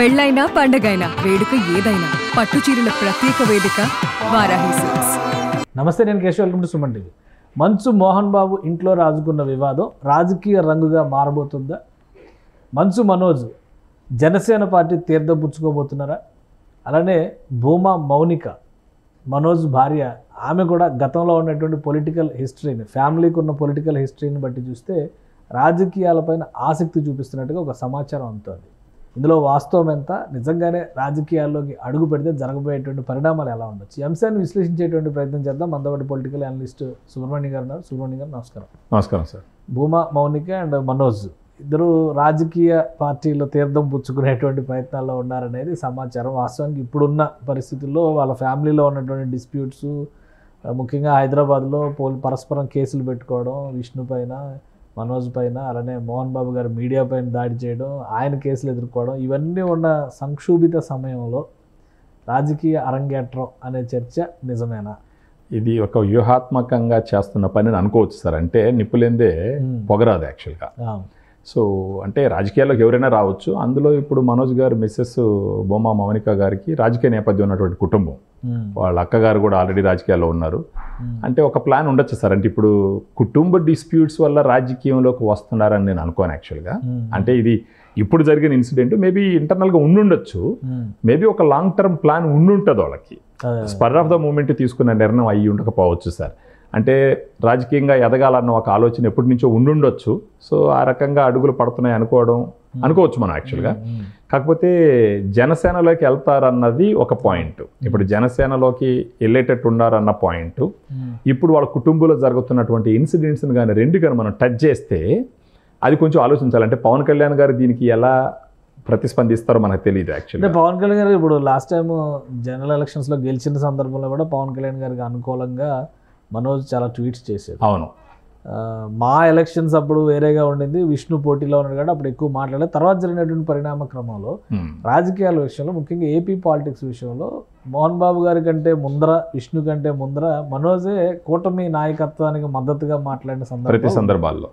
పెళ్ళైనా పండగైనా వేడుక ఏదైనా పట్టు చీరల ప్రత్యేక వేదిక వారాహి సిల్క్స్. నమస్తే, నేను Keshav. Welcome to Suman TV. మంచు మోహన్ బాబు ఇంట్లో రాజుకున్న వివాదం రాజకీయ రంగుగా మారబోతుందా? మంచు మనోజ్ జనసేన పార్టీ తీర్థం పుచ్చుకోబోతున్నారా? అలానే భూమా మౌనిక మనోజ్ భార్య, ఆమె కూడా గతంలో ఉన్నటువంటి పొలిటికల్ హిస్టరీని, ఫ్యామిలీకి ఉన్న పొలిటికల్ హిస్టరీని బట్టి చూస్తే రాజకీయాలపైన ఆసక్తి చూపిస్తున్నట్టుగా ఒక సమాచారం అందుతుంది. ఇందులో వాస్తవం ఎంత, నిజంగానే రాజకీయాల్లోకి అడుగు పెడితే జరగబోయేటువంటి పరిణామాలు ఎలా ఉండొచ్చు, ఈ అంశాన్ని విశ్లేషించేటువంటి ప్రయత్నం చేద్దాం. మనతో పొలిటికల్ అనలిస్ట్ సుబ్రహ్మణ్యం గారు ఉన్నారు. సుబ్రహ్మణ్యం గారు నమస్కారం. నమస్కారం సార్. భూమా మౌనిక అండ్ మనోజ్ ఇద్దరు రాజకీయ పార్టీలో తీర్థం పుచ్చుకునేటువంటి ప్రయత్నాల్లో ఉన్నారనేది సమాచారం. వాస్తవానికి ఇప్పుడున్న పరిస్థితుల్లో వాళ్ళ ఫ్యామిలీలో ఉన్నటువంటి డిస్ప్యూట్స్, ముఖ్యంగా హైదరాబాద్లో పరస్పరం కేసులు పెట్టుకోవడం, విష్ణు పైన, మనోజ్ పైన, అలానే మోహన్ బాబు గారు మీడియా పైన దాడి చేయడం, ఆయన కేసులు ఎదుర్కోవడం, ఇవన్నీ ఉన్న సంక్షోభిత సమయంలో రాజకీయ అరంగేట్రం అనే చర్చ నిజమేనా? ఇది ఒక వ్యూహాత్మకంగా చేస్తున్న పని అనుకోవచ్చు సార్. అంటే నిప్పులేందే పొగరాదు యాక్చువల్గా. సో అంటే రాజకీయాల్లోకి ఎవరైనా రావచ్చు. అందులో ఇప్పుడు మనోజ్ గారు మిస్సెస్ భూమా మౌనిక గారికి రాజకీయ నేపథ్యం ఉన్నటువంటి కుటుంబం. వాళ్ళ అక్కగారు కూడా ఆల్రెడీ రాజకీయాల్లో ఉన్నారు. అంటే ఒక ప్లాన్ ఉండొచ్చు సార్. అంటే ఇప్పుడు కుటుంబ డిస్ప్యూట్స్ వల్ల రాజకీయంలోకి వస్తున్నారని నేను అనుకోను యాక్చువల్గా. అంటే ఇది ఇప్పుడు జరిగిన ఇన్సిడెంట్ మేబీ ఇంటర్నల్గా ఉండుండొచ్చు, మేబీ ఒక లాంగ్ టర్మ్ ప్లాన్ ఉండుంటుంది వాళ్ళకి. స్పర్ ఆఫ్ ద మూమెంట్ తీసుకున్న నిర్ణయం అయ్యి ఉండకపోవచ్చు సార్. అంటే రాజకీయంగా ఎదగాలన్న ఒక ఆలోచన ఎప్పటి నుంచో ఉండుండొచ్చు. సో ఆ రకంగా అడుగులు పడుతున్నాయి అనుకోవచ్చు మనం యాక్చువల్గా. కాకపోతే జనసేనలోకి వెళ్తారన్నది ఒక పాయింట్. ఇప్పుడు జనసేనలోకి వెళ్ళేటట్టు ఉన్నారన్న పాయింట్, ఇప్పుడు వాళ్ళ కుటుంబంలో జరుగుతున్నటువంటి ఇన్సిడెంట్స్ని కానీ రెండు కానీ మనం టచ్ చేస్తే అది కొంచెం ఆలోచించాలి. అంటే పవన్ కళ్యాణ్ గారు దీనికి ఎలా ప్రతిస్పందిస్తారో మనకు తెలియదు యాక్చువల్లీ. పవన్ కళ్యాణ్ గారు ఇప్పుడు లాస్ట్ టైం జనరల్ ఎలక్షన్స్లో గెలిచిన సందర్భంలో కూడా పవన్ కళ్యాణ్ గారికి అనుకూలంగా మనోజ్ చాలా ట్వీట్స్ చేశారు. అవును, మా ఎలక్షన్స్ అప్పుడు వేరేగా ఉండింది, విష్ణు పోటీలో ఉన్నాడు కాబట్టి అప్పుడు ఎక్కువ మాట్లాడలేదు. తర్వాత జరిగినటువంటి పరిణామ క్రమంలో రాజకీయాల విషయంలో, ముఖ్యంగా ఏపీ పాలిటిక్స్ విషయంలో మోహన్ బాబు గారి కంటే ముందర, విష్ణు కంటే ముందర మనోజే కూటమి నాయకత్వానికి మద్దతుగా మాట్లాడిన సందర్భాల్లో.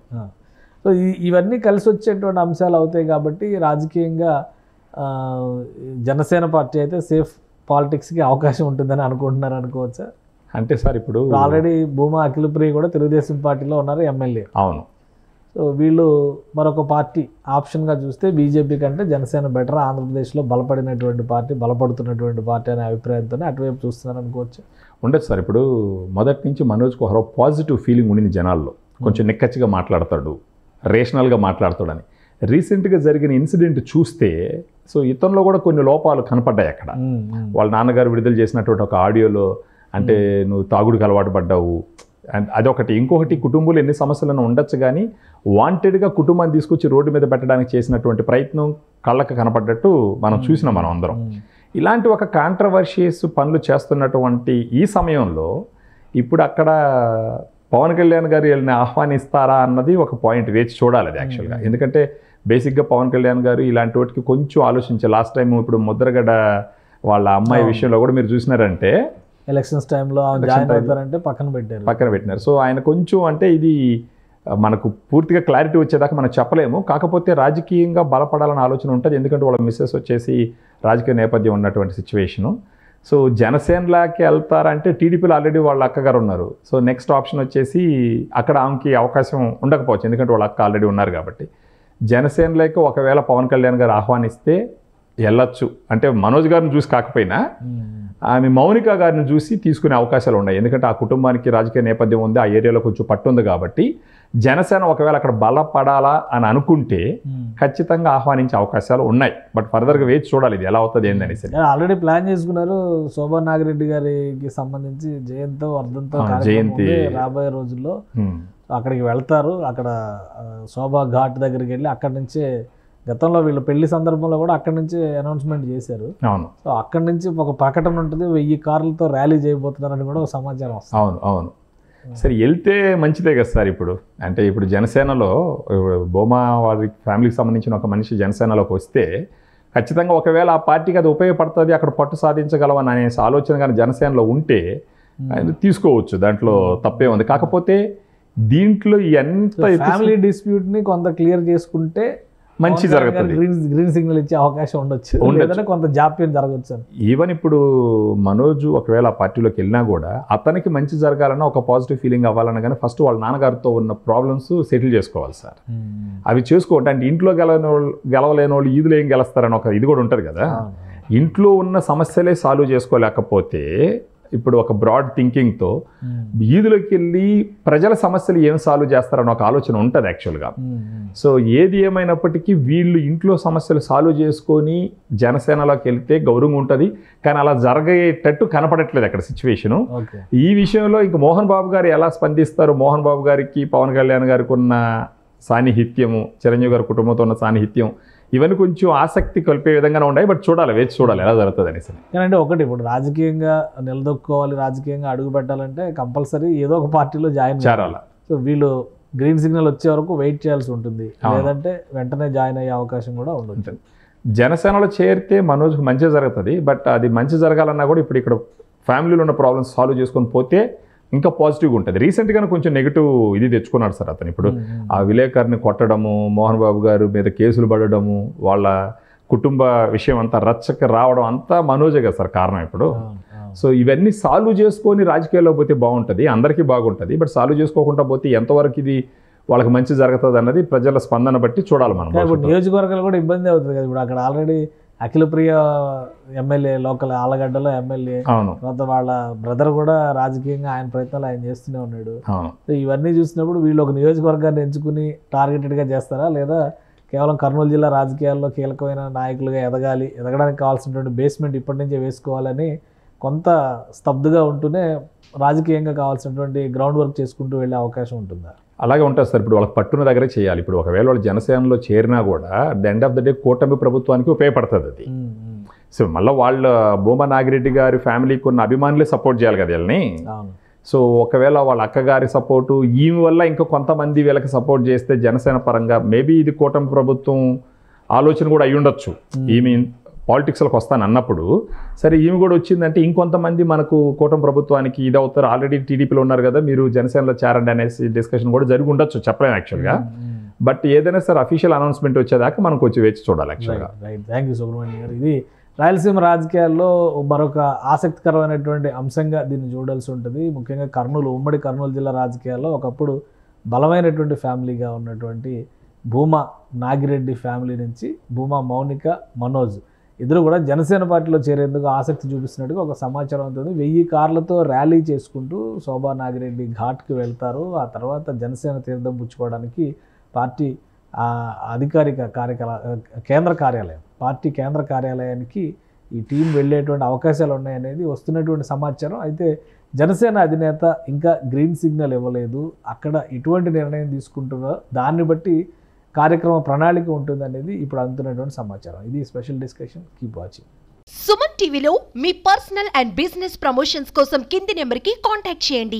సో ఇవన్నీ కలిసి వచ్చేటువంటి అంశాలు అవుతాయి కాబట్టి రాజకీయంగా జనసేన పార్టీ అయితే సేఫ్ పాలిటిక్స్కి అవకాశం ఉంటుందని అనుకుంటున్నారు అనుకోవచ్చా? అంటే సార్ ఇప్పుడు ఆల్రెడీ భూమా అఖిలప్రియ కూడా తెలుగుదేశం పార్టీలో ఉన్నారు, ఎమ్మెల్యే. అవును. సో వీళ్ళు మరొక పార్టీ ఆప్షన్గా చూస్తే బీజేపీ కంటే జనసేన బెటర్, ఆంధ్రప్రదేశ్లో బలపడినటువంటి పార్టీ, బలపడుతున్నటువంటి పార్టీ అనే అభిప్రాయంతోనే అటువైపు చూస్తున్నారు అనుకోవచ్చు. ఉండదు సార్. ఇప్పుడు మొదటి నుంచి మనోజ్కి ఒక పాజిటివ్ ఫీలింగ్ ఉండింది జనాల్లో. కొంచెం నిక్కచ్చిగా మాట్లాడతాడు, రేషనల్గా మాట్లాడతాడని. రీసెంట్గా జరిగిన ఇన్సిడెంట్ చూస్తే సో ఇతనిలో కూడా కొన్ని లోపాలు కనపడ్డాయి అక్కడ. వాళ్ళ నాన్నగారు విడుదల చేసినటువంటి ఒక ఆడియోలో అంటే నువ్వు తాగుడికి అలవాటు పడ్డావు అండ్ అదొకటి. ఇంకొకటి, కుటుంబంలో ఎన్ని సమస్యలను ఉండొచ్చు కానీ వాంటెడ్గా కుటుంబాన్ని తీసుకొచ్చి రోడ్డు మీద పెట్టడానికి చేసినటువంటి ప్రయత్నం కళ్ళకు కనపడ్డట్టు మనం చూసినాం మనం అందరం. ఇలాంటి ఒక కాంట్రవర్షియస్ పనులు చేస్తున్నటువంటి ఈ సమయంలో ఇప్పుడు అక్కడ పవన్ కళ్యాణ్ గారు వీళ్ళని ఆహ్వానిస్తారా అన్నది ఒక పాయింట్, వేచి చూడాలి అది యాక్చువల్గా. ఎందుకంటే బేసిక్గా పవన్ కళ్యాణ్ గారు ఇలాంటి వాటికి కొంచెం ఆలోచించారు. లాస్ట్ టైం ఇప్పుడు ముద్రగడ వాళ్ళ అమ్మాయి విషయంలో కూడా మీరు చూసినారంటే ఎలక్షన్స్ టైంలో పక్కన పెట్టినారు. సో ఆయన కొంచెం అంటే ఇది మనకు పూర్తిగా క్లారిటీ వచ్చేదాకా మనం చెప్పలేము. కాకపోతే రాజకీయంగా బలపడాలని ఆలోచన ఉంటుంది. ఎందుకంటే వాళ్ళ మిస్సెస్ వచ్చేసి రాజకీయ నేపథ్యం ఉన్నటువంటి సిచ్యువేషను. సో జనసేనలోకి వెళ్తారంటే టీడీపీలో ఆల్రెడీ వాళ్ళ అక్కగారు ఉన్నారు. సో నెక్స్ట్ ఆప్షన్ వచ్చేసి అక్కడ ఆమెకి అవకాశం ఉండకపోవచ్చు, ఎందుకంటే వాళ్ళ అక్క ఆల్రెడీ ఉన్నారు కాబట్టి. జనసేనలోకి ఒకవేళ పవన్ కళ్యాణ్ గారు ఆహ్వానిస్తే వెళ్ళొచ్చు. అంటే మనోజ్ గారిని చూసి కాకపోయినా ఆమె మౌనిక గారిని చూసి తీసుకునే అవకాశాలు ఉన్నాయి. ఎందుకంటే ఆ కుటుంబానికి రాజకీయ నేపథ్యం ఉంది, ఆ ఏరియాలో కొంచెం పట్టుంది కాబట్టి జనసేన ఒకవేళ అక్కడ బలపడాలా అని అనుకుంటే ఖచ్చితంగా ఆహ్వానించే అవకాశాలు ఉన్నాయి. బట్ ఫర్దర్గా వేచి చూడాలి ఇది ఎలా అవుతుంది ఏందని. ఆల్రెడీ ప్లాన్ చేసుకున్నారు. శోభా నాగిరెడ్డి గారికి సంబంధించి జయంతో జయంతి రాబోయే రోజుల్లో అక్కడికి వెళ్తారు. అక్కడ శోభా ఘాట్ దగ్గరికి వెళ్ళి అక్కడి నుంచే, గతంలో వీళ్ళ పెళ్లి సందర్భంలో కూడా అక్కడి నుంచి అనౌన్స్మెంట్ చేశారు. అవును. సో అక్కడి నుంచి ఒక ప్రకటన ఉంటుంది, 1000 కార్లతో ర్యాలీ చేయబోతున్నారని కూడా ఒక సమాచారం వస్తుంది. అవును అవును. సరే, వెళ్తే మంచిదే కదా సార్. ఇప్పుడు అంటే ఇప్పుడు జనసేనలో భూమా వారి ఫ్యామిలీకి సంబంధించిన ఒక మనిషి జనసేనలోకి వస్తే ఖచ్చితంగా ఒకవేళ ఆ పార్టీకి అది ఉపయోగపడుతుంది, అక్కడ పట్టు సాధించగలవని అనే ఆలోచన కానీ జనసేనలో ఉంటే తీసుకోవచ్చు, దాంట్లో తప్పే ఉంది. కాకపోతే దీంట్లో ఎంత ఫ్యామిలీ డిస్ప్యూట్ని కొంత క్లియర్ చేసుకుంటే మంచి జరుగుతుంది. గ్రీన్ సిగ్నల్ ఇచ్చే అవకాశం ఉండొచ్చు, లేదంటే కొంత జాప్యం జరగచ్చు. ఈవెన్ ఇప్పుడు మనోజ్ ఒకవేళ ఆ పార్టీలోకి వెళ్ళినా కూడా అతనికి మంచి జరగాలన్నా ఒక పాజిటివ్ ఫీలింగ్ అవ్వాలన్నా కానీ ఫస్ట్ వాళ్ళ నాన్నగారితో ఉన్న ప్రాబ్లమ్స్ సెటిల్ చేసుకోవాలి సార్. అవి చేసుకోవటం అంటే ఇంట్లో గెలవలేని వాళ్ళు ఈదులో ఏం గెలుస్తారని ఒక ఇది కూడా ఉంటుంది కదా. ఇంట్లో ఉన్న సమస్యలే సాల్వ్ చేసుకోలేకపోతే ఇప్పుడు ఒక బ్రాడ్ థింకింగ్తో ఈదులోకి వెళ్ళి ప్రజల సమస్యలు ఏం సాల్వ్ చేస్తారని ఒక ఆలోచన ఉంటుంది యాక్చువల్గా. సో ఏది ఏమైనప్పటికీ వీళ్ళు ఇంట్లో సమస్యలు సాల్వ్ చేసుకొని జనసేనలోకి వెళ్తే గౌరవంగా ఉంటుంది, కానీ అలా జరగేటట్టు కనపడట్లేదు అక్కడ సిచ్యువేషను. ఈ విషయంలో ఇంక మోహన్ బాబు గారు ఎలా స్పందిస్తారు, మోహన్ బాబు గారికి పవన్ కళ్యాణ్ గారికి ఉన్న సాన్నిహిత్యము, చిరంజీవి గారి కుటుంబంతో ఉన్న సాన్నిహిత్యం, ఇవన్నీ కొంచెం ఆసక్తి కలిపే విధంగానే ఉన్నాయి. బట్ చూడాలి, వేచి చూడాలి ఎలా జరుగుతుంది అనేసి. కానీ ఒకటి ఇప్పుడు రాజకీయంగా నిలదొక్కుకోవాలి, రాజకీయంగా అడుగు పెట్టాలంటే కంపల్సరీ ఏదో ఒక పార్టీలో జాయిన్ చేయాలి. సో వీళ్ళు గ్రీన్ సిగ్నల్ వచ్చే వరకు వెయిట్ చేయాల్సి ఉంటుంది, లేదంటే వెంటనే జాయిన్ అయ్యే అవకాశం కూడా ఉంటుంది. జనసేనలో చేరితే మనోజ్కి మంచి జరుగుతుంది. బట్ అది మంచి జరగాలన్నా కూడా ఇప్పుడు ఇక్కడ ఫ్యామిలీలో ఉన్న ప్రాబ్లమ్స్ సాల్వ్ చేసుకొని పోతే ఇంకా పాజిటివ్గా ఉంటుంది. రీసెంట్గానే కొంచెం నెగిటివ్ ఇది తెచ్చుకున్నాడు సార్ అతను. ఇప్పుడు ఆ విలేకరుని కొట్టడము, మోహన్ బాబు గారు మీద కేసులు పడడము, వాళ్ళ కుటుంబ విషయం అంతా రచ్చక రావడం అంతా మనోజే కదా సార్ కారణం ఇప్పుడు. సో ఇవన్నీ సాల్వ్ చేసుకొని రాజకీయాల్లో పోతే బాగుంటుంది, అందరికీ బాగుంటుంది. బట్ సాల్వ్ చేసుకోకుండా పోతే ఎంతవరకు ఇది వాళ్ళకి మంచి జరుగుతుంది అన్నది ప్రజల స్పందన బట్టి చూడాలి మనం. ఇప్పుడు నియోజకవర్గాలు కూడా ఇబ్బంది అవుతుంది కదా. ఇప్పుడు అక్కడ ఆల్రెడీ అఖిలప్రియ ఎమ్మెల్యే, లోకల్ ఆలగడ్డలో ఎమ్మెల్యే, తర్వాత వాళ్ళ బ్రదర్ కూడా రాజకీయంగా ఆయన ప్రయత్నాలు ఆయన చేస్తూనే ఉన్నాడు. సో ఇవన్నీ చూసినప్పుడు వీళ్ళు ఒక నియోజకవర్గాన్ని ఎంచుకుని టార్గెటెడ్గా చేస్తారా, లేదా కేవలం కర్నూలు జిల్లా రాజకీయాల్లో కీలకమైన నాయకులుగా ఎదగడానికి కావాల్సినటువంటి బేస్మెంట్ ఇప్పటి నుంచే వేసుకోవాలని కొంత స్తబ్దుగా ఉంటూనే రాజకీయంగా కావాల్సినటువంటి గ్రౌండ్ వర్క్ చేసుకుంటూ వెళ్ళే అవకాశం ఉంటుందా? అలాగే ఉంటుంది సార్. ఇప్పుడు వాళ్ళకి పట్టున దగ్గరే చేయాలి. ఇప్పుడు ఒకవేళ వాళ్ళు జనసేనలో చేరినా కూడా the end of the day కూటమి ప్రభుత్వానికి ఉపయోగపడుతుంది అది. సో మళ్ళీ వాళ్ళ భూమా నాగిరెడ్డి గారి ఫ్యామిలీకి ఉన్న అభిమానులే సపోర్ట్ చేయాలి కదా వీళ్ళని. సో ఒకవేళ వాళ్ళ అక్కగారి సపోర్టు ఈమె వల్ల ఇంకా కొంతమంది వీళ్ళకి సపోర్ట్ చేస్తే జనసేన పరంగా మేబీ ఇది కూటమి ప్రభుత్వం ఆలోచన కూడా అయి ఉండొచ్చు. ఈమె పాలిటిక్స్లోకి వస్తాను అన్నప్పుడు సరే ఈమె కూడా వచ్చిందంటే ఇంకొంతమంది మనకు కూటమి ప్రభుత్వానికి ఇది అవుతారు, ఆల్రెడీ టీడీపీలో ఉన్నారు కదా మీరు జనసేనలో చేరండి అనేసి డిస్కషన్ కూడా జరిగి ఉండొచ్చు, చెప్పలేము యాక్చువల్గా. బట్ ఏదైనా సరే అఫీషియల్ అనౌన్స్మెంట్ వచ్చేదాకా మనం కొంచెం వేచి చూడాలి యాక్చువల్గా. థ్యాంక్ యూ సుబ్రహ్మణ్యం గారు. ఇది రాయలసీమ రాజకీయాల్లో మరొక ఆసక్తికరమైనటువంటి అంశంగా దీన్ని చూడాల్సి ఉంటుంది. ముఖ్యంగా ఉమ్మడి కర్నూలు జిల్లా రాజకీయాల్లో ఒకప్పుడు బలమైనటువంటి ఫ్యామిలీగా ఉన్నటువంటి భూమా నాగిరెడ్డి ఫ్యామిలీ నుంచి భూమా మౌనిక, మనోజ్ ఇద్దరు కూడా జనసేన పార్టీలో చేరేందుకు ఆసక్తి చూపిస్తున్నట్టుగా ఒక సమాచారం ఉంటుంది. 1000 కార్లతో ర్యాలీ చేసుకుంటూ శోభా నాగిరెడ్డి ఘాట్కి వెళ్తారు. ఆ తర్వాత జనసేన తీర్థం పుచ్చుకోవడానికి పార్టీ అధికారిక పార్టీ కేంద్ర కార్యాలయానికి ఈ టీం వెళ్ళేటువంటి అవకాశాలు ఉన్నాయనేది వస్తున్నటువంటి సమాచారం. అయితే జనసేన అధినేత ఇంకా గ్రీన్ సిగ్నల్ ఇవ్వలేదు. అక్కడ ఎటువంటి నిర్ణయం తీసుకుంటున్నారో దాన్ని బట్టి కార్యక్రమ ప్రణాళిక ఉంటుంది అనేది ఇప్పుడు అందుతున్నటువంటి సమాచారం. ఇది special discussion. Keep watching. Suman టీవీలో మీ పర్సనల్ అండ్ బిజినెస్ ప్రమోషన్స్ కోసం కింది నెంబర్కి కాంటాక్ట్ చేయండి.